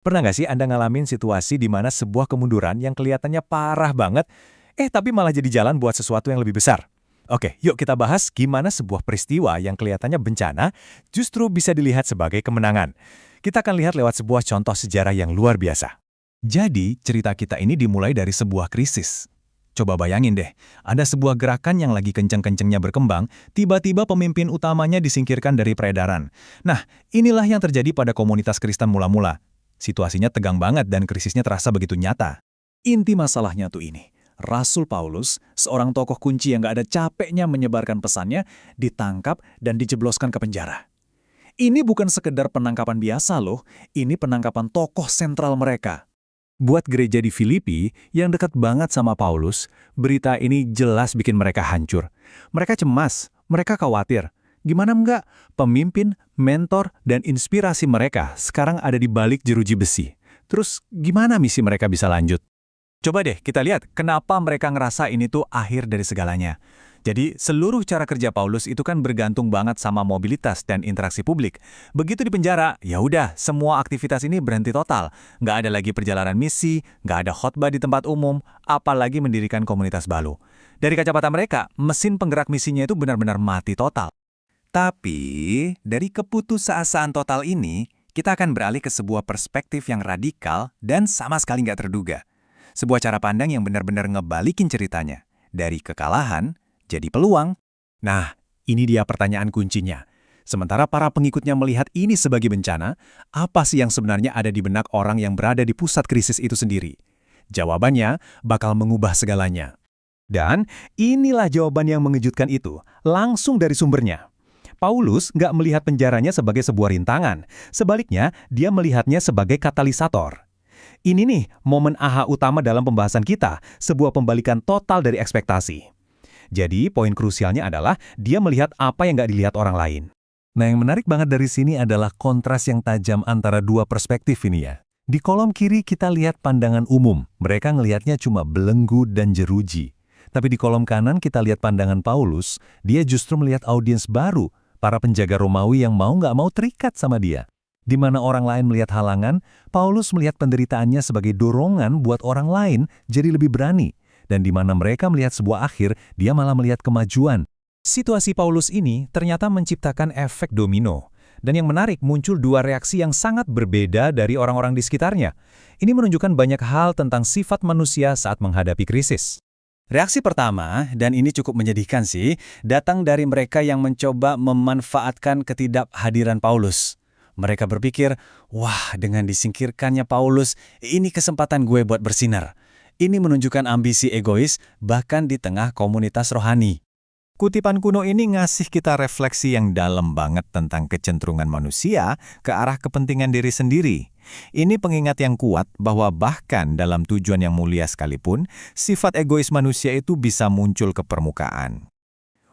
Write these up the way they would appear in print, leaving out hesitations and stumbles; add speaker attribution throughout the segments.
Speaker 1: Pernah nggak sih Anda ngalamin situasi di mana sebuah kemunduran yang kelihatannya parah banget, tapi malah jadi jalan buat sesuatu yang lebih besar? Oke, yuk kita bahas gimana sebuah peristiwa yang kelihatannya bencana justru bisa dilihat sebagai kemenangan. Kita akan lihat lewat sebuah contoh sejarah yang luar biasa. Jadi, cerita kita ini dimulai dari sebuah krisis. Coba bayangin deh, ada sebuah gerakan yang lagi kenceng-kencengnya berkembang, tiba-tiba pemimpin utamanya disingkirkan dari peredaran. Nah, inilah yang terjadi pada komunitas Kristen mula-mula. Situasinya tegang banget dan krisisnya terasa begitu nyata. Inti masalahnya tuh ini. Rasul Paulus, seorang tokoh kunci yang gak ada capeknya menyebarkan pesannya, ditangkap dan dijebloskan ke penjara. Ini bukan sekedar penangkapan biasa loh, ini penangkapan tokoh sentral mereka. Buat gereja di Filipi yang dekat banget sama Paulus, berita ini jelas bikin mereka hancur. Mereka cemas, mereka khawatir. Gimana enggak? Pemimpin, mentor, dan inspirasi mereka sekarang ada di balik jeruji besi. Terus gimana misi mereka bisa lanjut? Coba deh kita lihat kenapa mereka ngerasa ini tuh akhir dari segalanya. Jadi seluruh cara kerja Paulus itu kan bergantung banget sama mobilitas dan interaksi publik. Begitu di penjara, ya udah semua aktivitas ini berhenti total. Nggak ada lagi perjalanan misi, nggak ada khotbah di tempat umum, apalagi mendirikan komunitas baru. Dari kacamata mereka, mesin penggerak misinya itu benar-benar mati total. Tapi, dari keputusasaan total ini, kita akan beralih ke sebuah perspektif yang radikal dan sama sekali nggak terduga. Sebuah cara pandang yang benar-benar ngebalikin ceritanya. Dari kekalahan, jadi peluang. Nah, ini dia pertanyaan kuncinya. Sementara para pengikutnya melihat ini sebagai bencana, apa sih yang sebenarnya ada di benak orang yang berada di pusat krisis itu sendiri? Jawabannya bakal mengubah segalanya. Dan inilah jawaban yang mengejutkan itu, langsung dari sumbernya. Paulus nggak melihat penjaranya sebagai sebuah rintangan. Sebaliknya, dia melihatnya sebagai katalisator. Ini nih, momen aha utama dalam pembahasan kita, sebuah pembalikan total dari ekspektasi. Jadi, poin krusialnya adalah dia melihat apa yang nggak dilihat orang lain. Nah, yang menarik banget dari sini adalah kontras yang tajam antara dua perspektif ini ya. Di kolom kiri kita lihat pandangan umum, mereka ngelihatnya cuma belenggu dan jeruji. Tapi di kolom kanan kita lihat pandangan Paulus, dia justru melihat audiens baru, para penjaga Romawi yang mau nggak mau terikat sama dia. Di mana orang lain melihat halangan, Paulus melihat penderitaannya sebagai dorongan buat orang lain jadi lebih berani. Dan di mana mereka melihat sebuah akhir, dia malah melihat kemajuan. Situasi Paulus ini ternyata menciptakan efek domino. Dan yang menarik, muncul dua reaksi yang sangat berbeda dari orang-orang di sekitarnya. Ini menunjukkan banyak hal tentang sifat manusia saat menghadapi krisis. Reaksi pertama, dan ini cukup menyedihkan sih, datang dari mereka yang mencoba memanfaatkan ketidakhadiran Paulus. Mereka berpikir, wah dengan disingkirkannya Paulus, ini kesempatan gue buat bersinar. Ini menunjukkan ambisi egois bahkan di tengah komunitas rohani. Kutipan kuno ini ngasih kita refleksi yang dalam banget tentang kecenderungan manusia ke arah kepentingan diri sendiri. Ini pengingat yang kuat bahwa bahkan dalam tujuan yang mulia sekalipun, sifat egois manusia itu bisa muncul ke permukaan.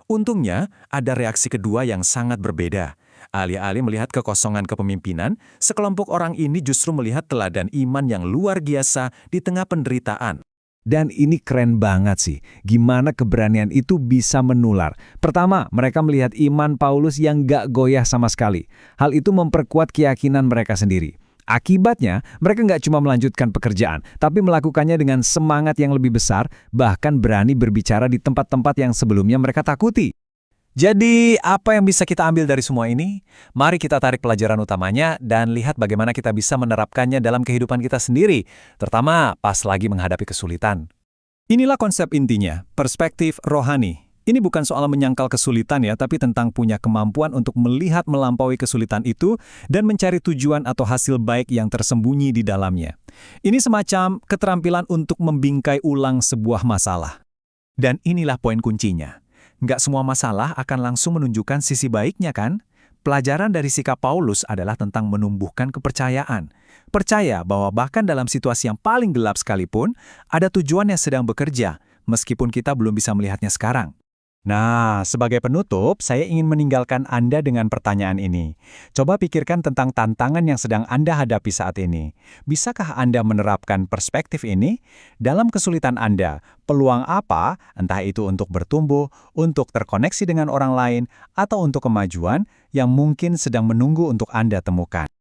Speaker 1: Untungnya, ada reaksi kedua yang sangat berbeda. Alih-alih melihat kekosongan kepemimpinan, sekelompok orang ini justru melihat teladan iman yang luar biasa di tengah penderitaan. Dan ini keren banget sih, gimana keberanian itu bisa menular. Pertama, mereka melihat iman Paulus yang gak goyah sama sekali. Hal itu memperkuat keyakinan mereka sendiri. Akibatnya, mereka nggak cuma melanjutkan pekerjaan, tapi melakukannya dengan semangat yang lebih besar, bahkan berani berbicara di tempat-tempat yang sebelumnya mereka takuti. Jadi, apa yang bisa kita ambil dari semua ini? Mari kita tarik pelajaran utamanya dan lihat bagaimana kita bisa menerapkannya dalam kehidupan kita sendiri, terutama pas lagi menghadapi kesulitan. Inilah konsep intinya, perspektif rohani. Ini bukan soal menyangkal kesulitan ya, tapi tentang punya kemampuan untuk melihat melampaui kesulitan itu dan mencari tujuan atau hasil baik yang tersembunyi di dalamnya. Ini semacam keterampilan untuk membingkai ulang sebuah masalah. Dan inilah poin kuncinya. Nggak semua masalah akan langsung menunjukkan sisi baiknya kan? Pelajaran dari sikap Paulus adalah tentang menumbuhkan kepercayaan. Percaya bahwa bahkan dalam situasi yang paling gelap sekalipun, ada tujuan yang sedang bekerja, meskipun kita belum bisa melihatnya sekarang. Nah, sebagai penutup, saya ingin meninggalkan Anda dengan pertanyaan ini. Coba pikirkan tentang tantangan yang sedang Anda hadapi saat ini. Bisakah Anda menerapkan perspektif ini? Dalam kesulitan Anda, peluang apa, entah itu untuk bertumbuh, untuk terkoneksi dengan orang lain, atau untuk kemajuan yang mungkin sedang menunggu untuk Anda temukan?